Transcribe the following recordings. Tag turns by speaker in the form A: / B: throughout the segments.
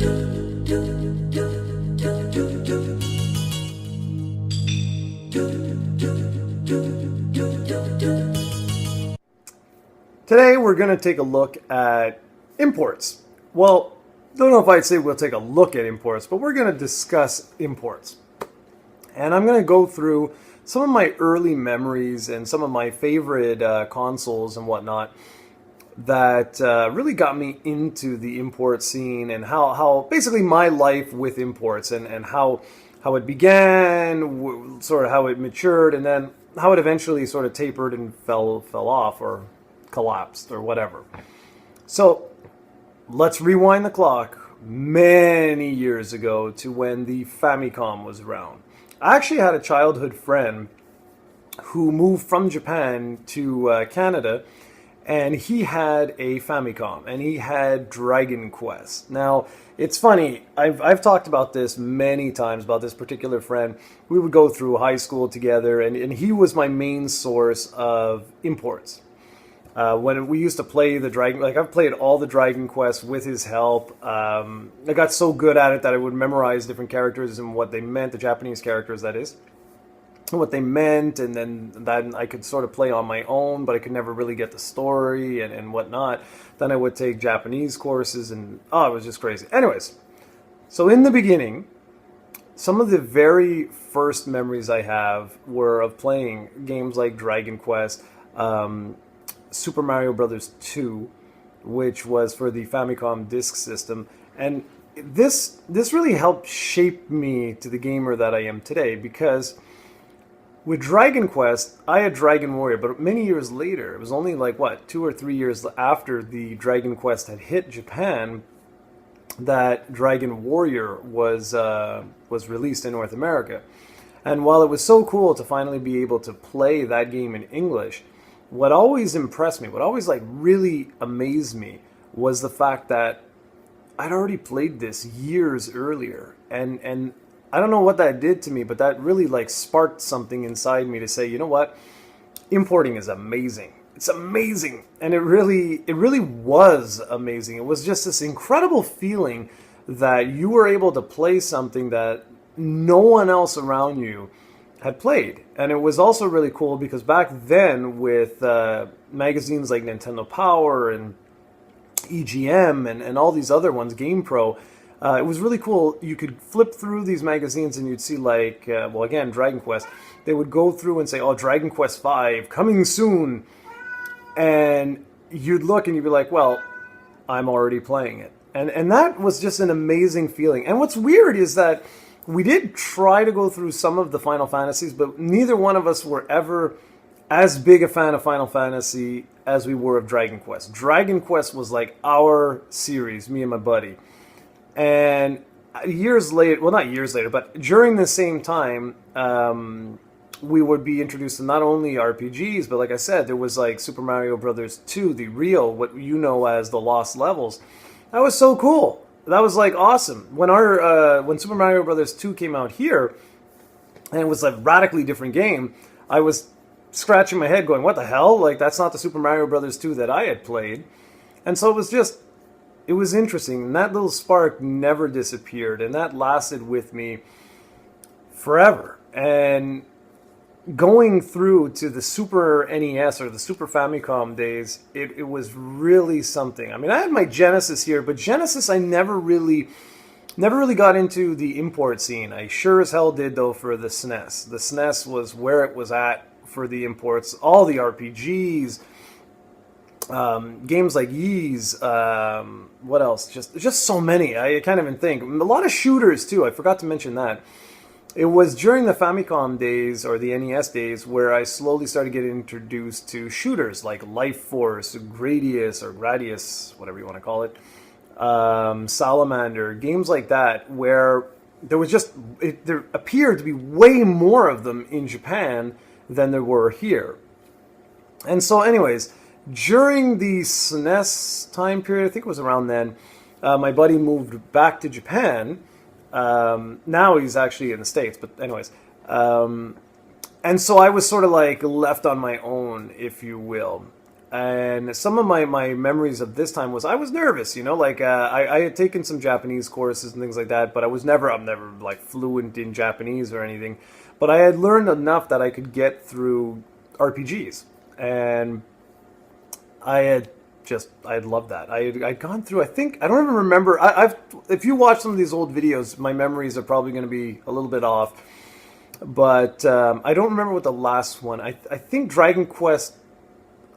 A: Today we're going to take a look at imports. Well, don't know if I'd say we'll take a look at imports, but we're going to discuss imports. And I'm going to go through some of my early memories and some of my favorite consoles and whatnot that really got me into the import scene, and how basically my life with imports and how it began, sort of how it matured, and then how it eventually sort of tapered and fell off or collapsed or whatever. So let's rewind the clock many years ago to when the Famicom was around. I actually had a childhood friend who moved from Japan to Canada, and he had a Famicom, and he had Dragon Quest. Now, it's funny, I've talked about this many times, about this particular friend. We would go through high school together, and he was my main source of imports. When we used to play the Dragon, like I've played all the Dragon Quests with his help. I got so good at it that I would memorize different characters and what they meant, the Japanese characters, that is, and what they meant, and then I could sort of play on my own, but I could never really get the story and whatnot. Then I would take Japanese courses, and it was just crazy. Anyways, so in the beginning, some of the very first memories I have were of playing games like Dragon Quest, Super Mario Brothers 2, which was for the Famicom Disk System, and this really helped shape me to the gamer that I am today, because with Dragon Quest, I had Dragon Warrior, but many years later, it was only like, 2 or 3 years after the Dragon Quest had hit Japan, that Dragon Warrior was released in North America. And while it was so cool to finally be able to play that game in English, what always impressed me, what always really amazed me, was the fact that I'd already played this years earlier, and I don't know what that did to me, but that really sparked something inside me to say, you know what, importing is amazing. It's amazing, and it really was amazing. It was just this incredible feeling that you were able to play something that no one else around you had played. And it was also really cool because back then, with magazines like Nintendo Power and EGM and all these other ones, GamePro, it was really cool. You could flip through these magazines and you'd see again, Dragon Quest. They would go through and say, Dragon Quest V, coming soon. And you'd look and you'd be like, well, I'm already playing it. And that was just an amazing feeling. And what's weird is that we did try to go through some of the Final Fantasies, but neither one of us were ever as big a fan of Final Fantasy as we were of Dragon Quest. Dragon Quest was like our series, me and my buddy. And years later, well, not years later, but during the same time, we would be introduced to not only RPGs, but like I said, there was Super Mario Brothers 2, the real, what you know as the Lost Levels. That was so cool. That was awesome. When Super Mario Brothers 2 came out here, and it was a radically different game, I was scratching my head going, what the hell? That's not the Super Mario Brothers 2 that I had played. And so it was interesting. And that little spark never disappeared, and that lasted with me forever. And going through to the Super NES or the Super Famicom days, it was really something. I mean, I had my Genesis here, but Genesis I never really got into the import scene. I sure as hell did, though, for the SNES. The SNES was where it was at for the imports. All the RPGs, games like Ys, what else? Just so many. I can't even think. A lot of shooters, too. I forgot to mention that. It was during the Famicom days, or the NES days, where I slowly started getting introduced to shooters like Life Force, Gradius, or Gradius, whatever you want to call it, Salamander, games like that, where there appeared to be way more of them in Japan than there were here. And so anyways, during the SNES time period, I think it was around then, my buddy moved back to Japan. Now he's actually in the States, but anyways. And so I was sort of left on my own, if you will. And some of my memories of this time was I was nervous, like I had taken some Japanese courses and things like that, but I'm never like fluent in Japanese or anything. But I had learned enough that I could get through RPGs. And I loved that. I'd gone through, I don't even remember. If you watch some of these old videos, my memories are probably going to be a little bit off. But I don't remember what the last one. I think Dragon Quest.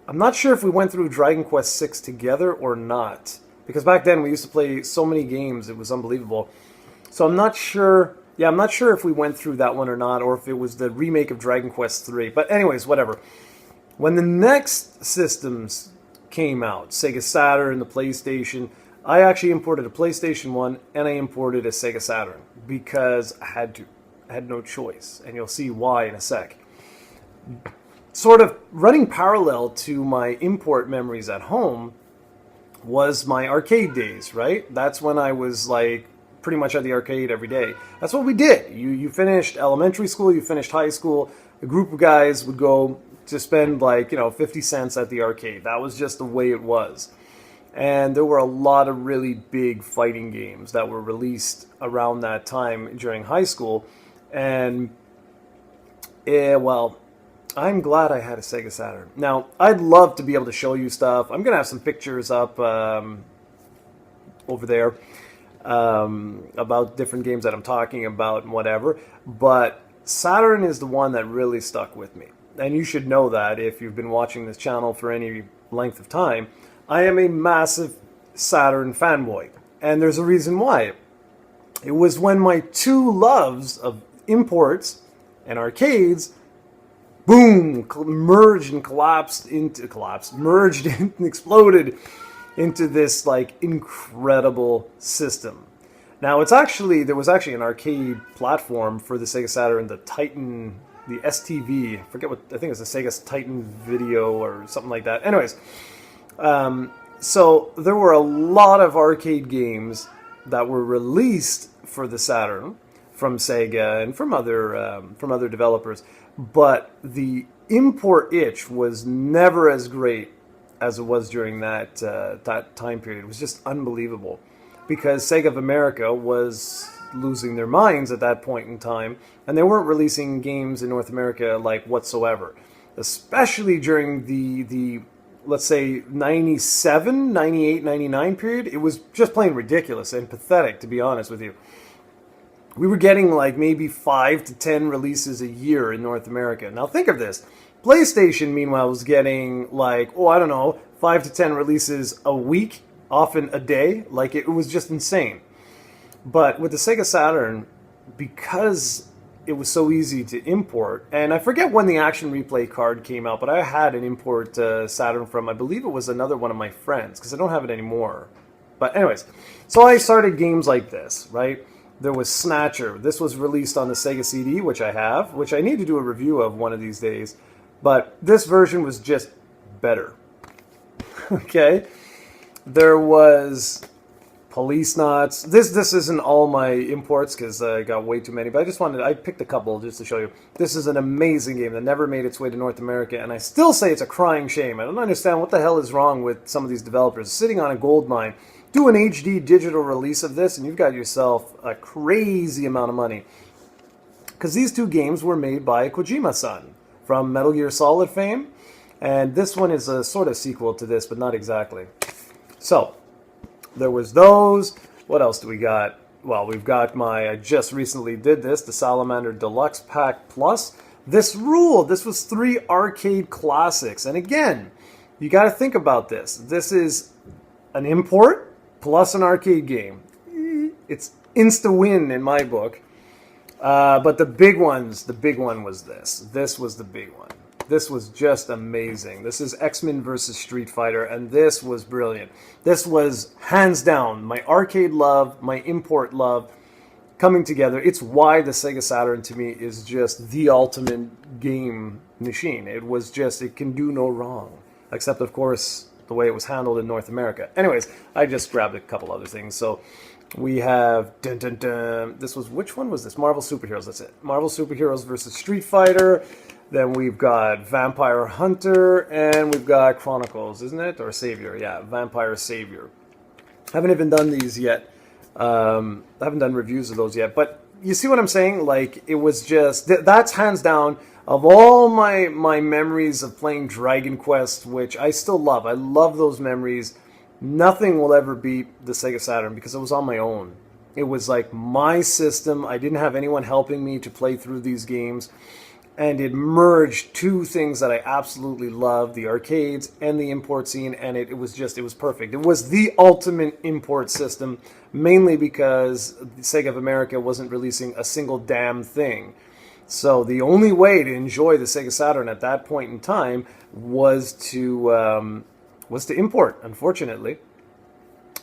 A: I'm not sure if we went through Dragon Quest 6 together or not, because back then we used to play so many games, it was unbelievable. So I'm not sure. Yeah, I'm not sure if we went through that one or not, or if it was the remake of Dragon Quest 3. But anyways, whatever. When the next systems came out, Sega Saturn, the PlayStation, I actually imported a PlayStation 1 and I imported a Sega Saturn because I had to. I had no choice, and you'll see why in a sec. Sort of running parallel to my import memories at home was my arcade days, right? That's when I was like pretty much at the arcade every day. That's what we did. You finished elementary school, you finished high school, a group of guys would go to spend 50 cents at the arcade. That was just the way it was. And there were a lot of really big fighting games that were released around that time during high school. And, I'm glad I had a Sega Saturn. Now, I'd love to be able to show you stuff. I'm going to have some pictures up over there about different games that I'm talking about and whatever. But Saturn is the one that really stuck with me. And you should know that if you've been watching this channel for any length of time. I am a massive Saturn fanboy. And there's a reason why. It was when my two loves of imports and arcades, boom, merged and exploded into this incredible system. Now there was actually an arcade platform for the Sega Saturn, the Titan, the STV. I think it's the Sega Titan Video or something like that. Anyways, so there were a lot of arcade games that were released for the Saturn from Sega and from other developers, but the import itch was never as great as it was during that time period. It was just unbelievable, because Sega of America was losing their minds at that point in time, and they weren't releasing games in North America whatsoever, especially during the let's say 97, 98, 99 period. It was just plain ridiculous and pathetic, to be honest with you. We were getting maybe 5 to 10 releases a year in North America. Now think of this. PlayStation, meanwhile, was getting 5 to 10 releases a week, often a day. It was just insane. But with the Sega Saturn, because it was so easy to import, and I forget when the Action Replay card came out, but I had an import Saturn from, I believe it was another one of my friends, because I don't have it anymore. But anyways, so I started games like this, right? There was Snatcher. This was released on the Sega CD, which I have, which I need to do a review of one of these days. But this version was just better. Okay? There was Police Knots. This isn't all my imports because I got way too many, but I picked a couple just to show you. This is an amazing game that never made its way to North America, and I still say it's a crying shame. I don't understand what the hell is wrong with some of these developers sitting on a gold mine. Do an HD digital release of this, and you've got yourself a crazy amount of money. Because these two games were made by Kojima-san from Metal Gear Solid fame, and this one is a sort of sequel to this, but not exactly. So, there was those. What else do we got? Well, we've got I just recently did this, the Salamander Deluxe Pack Plus. This ruled. This was 3 arcade classics. And again, you got to think about this. This is an import plus an arcade game. It's insta-win in my book. But the big one was this. This was the big one. This was just amazing. This is X-Men versus Street Fighter, and this was brilliant. This was, hands down, my arcade love, my import love coming together. It's why the Sega Saturn, to me, is just the ultimate game machine. It can do no wrong. Except, of course, the way it was handled in North America. Anyways, I just grabbed a couple other things. So we have, which one was this? Marvel Superheroes, that's it. Marvel Superheroes versus Street Fighter. Then we've got Vampire Hunter, and we've got Chronicles, isn't it? Or Savior, yeah, Vampire Savior. Haven't even done these yet. I haven't done reviews of those yet, but you see what I'm saying? Like, it was just, that's hands down, of all my memories of playing Dragon Quest, which I still love. I love those memories. Nothing will ever beat the Sega Saturn because it was on my own. It was like my system. I didn't have anyone helping me to play through these games. And it merged two things that I absolutely love, the arcades and the import scene, and it was perfect. It was the ultimate import system, mainly because Sega of America wasn't releasing a single damn thing. So the only way to enjoy the Sega Saturn at that point in time was to import, unfortunately.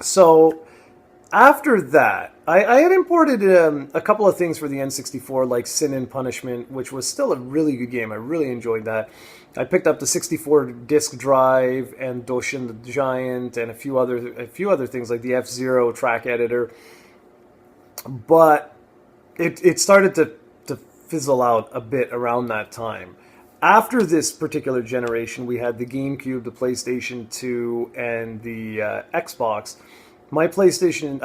A: So after that, I had imported a couple of things for the N64, like Sin and Punishment, which was still a really good game. I really enjoyed that. I picked up the 64 disc drive and Doshin the Giant and a few other things like the F-Zero track editor. But it started to fizzle out a bit around that time. After this particular generation, we had the GameCube, the PlayStation 2, and the Xbox. My PlayStation,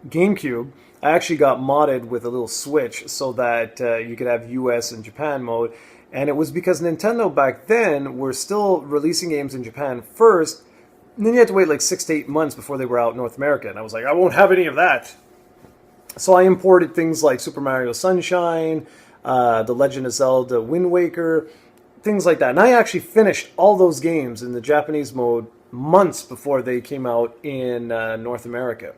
A: GameCube, I actually got modded with a little switch so that you could have US and Japan mode. And it was because Nintendo back then were still releasing games in Japan first, and then you had to wait like 6 to 8 months before they were out in North America. And I was like, I won't have any of that. So I imported things like Super Mario Sunshine, The Legend of Zelda Wind Waker, things like that. And I actually finished all those games in the Japanese mode months before they came out in North America.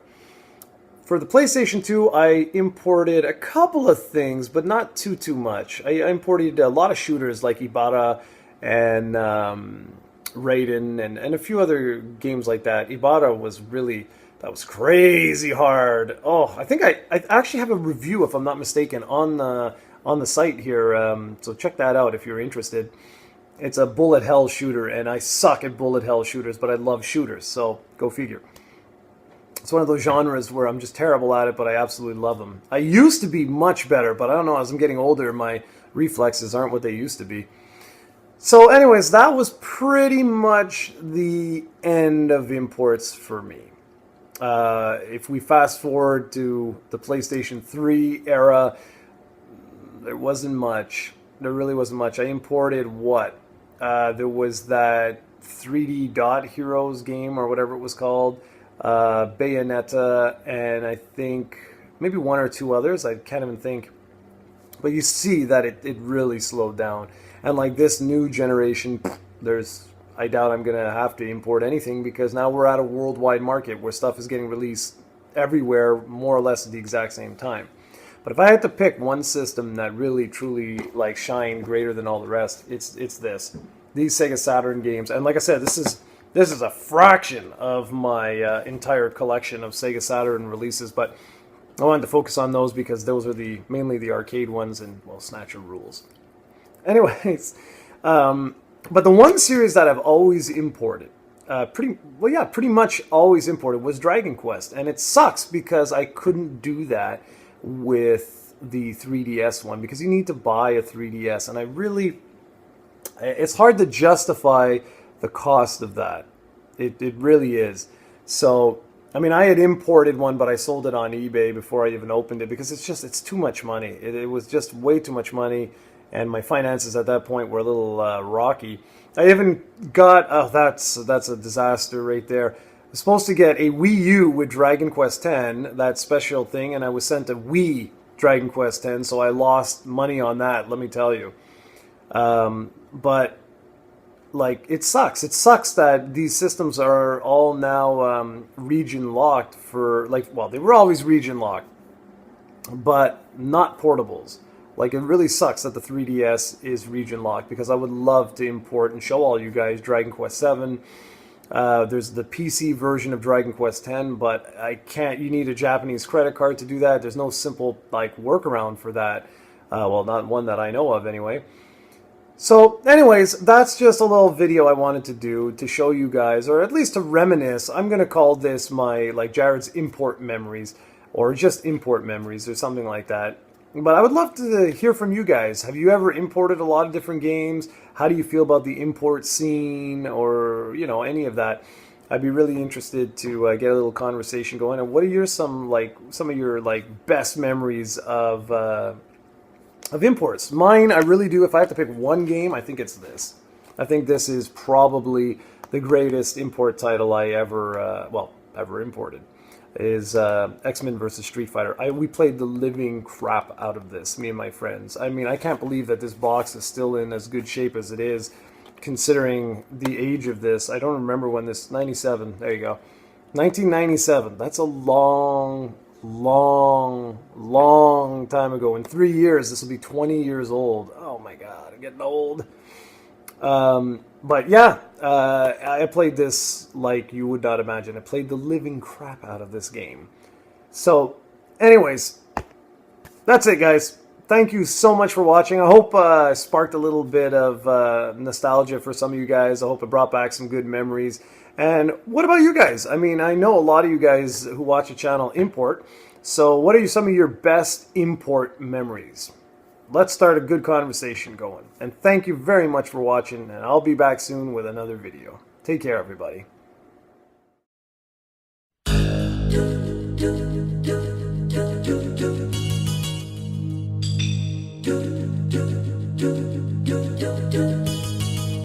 A: For the PlayStation 2, I imported a couple of things, but not too much. I imported a lot of shooters like Ibarra and Raiden and a few other games like that. Ibarra was really... that was crazy hard. Oh, I think I actually have a review, if I'm not mistaken, on the site here. So check that out if you're interested. It's a bullet hell shooter, and I suck at bullet hell shooters, but I love shooters, so go figure. It's one of those genres where I'm just terrible at it, but I absolutely love them. I used to be much better, but I don't know, as I'm getting older, my reflexes aren't what they used to be. So anyways, that was pretty much the end of imports for me. If we fast forward to the PlayStation 3 era, there wasn't much. There really wasn't much. I imported what? There was that 3D Dot Heroes game or whatever it was called, Bayonetta, and I think maybe one or two others. I can't even think. But you see that it really slowed down. And like this new generation, I doubt I'm going to have to import anything because now we're at a worldwide market where stuff is getting released everywhere more or less at the exact same time. But if I had to pick one system that really truly like shined greater than all the rest, it's this. These Sega Saturn games. And like I said, this is a fraction of my entire collection of Sega Saturn releases, but I wanted to focus on those because those are mainly the arcade ones, and well, Snatcher rules. Anyways, but the one series that I've always imported, pretty much always imported, was Dragon Quest. And it sucks because I couldn't do that with the 3DS one because you need to buy a 3DS. And it's hard to justify the cost of that. It really is. So, I mean, I had imported one, but I sold it on eBay before I even opened it because it's too much money. It was just way too much money. And my finances at that point were a little rocky. I even got, that's a disaster right there. I was supposed to get a Wii U with Dragon Quest X, that special thing, and I was sent a Wii Dragon Quest X, so I lost money on that, let me tell you. But, like, it sucks. It sucks that these systems are all now region locked for, like, well, they were always region locked, but not portables. Like, it really sucks that the 3DS is region locked because I would love to import and show all you guys Dragon Quest 7. There's the PC version of Dragon Quest 10, but I can't. You need a Japanese credit card to do that. There's no simple like workaround for that. Well, not one that I know of anyway. So, anyways, that's just a little video I wanted to do to show you guys, or at least to reminisce. I'm gonna call this my like Jarrod's import memories, or just import memories, or something like that. But I would love to hear from you guys. Have you ever imported a lot of different games? How do you feel about the import scene, or any of that? I'd be really interested to get a little conversation going. And what are some of your best memories of imports? Mine, I really do. If I have to pick one game, I think it's this. I think this is probably the greatest import title I ever imported. Is X-Men versus Street Fighter. We played the living crap out of this, me and my friends. I mean, I can't believe that this box is still in as good shape as it is, considering the age of this. I don't remember when this, 97, there you go. 1997, that's a long time ago. In 3 years, this will be 20 years old. Oh my God, I'm getting old. But yeah, I played this like you would not imagine. I played the living crap out of this game. So, anyways, that's it, guys. Thank you so much for watching. I hope I sparked a little bit of nostalgia for some of you guys. I hope it brought back some good memories. And what about you guys? I mean, I know a lot of you guys who watch the channel import. So what are some of your best import memories? Let's start a good conversation going. And thank you very much for watching, and I'll be back soon with another video. Take care, everybody.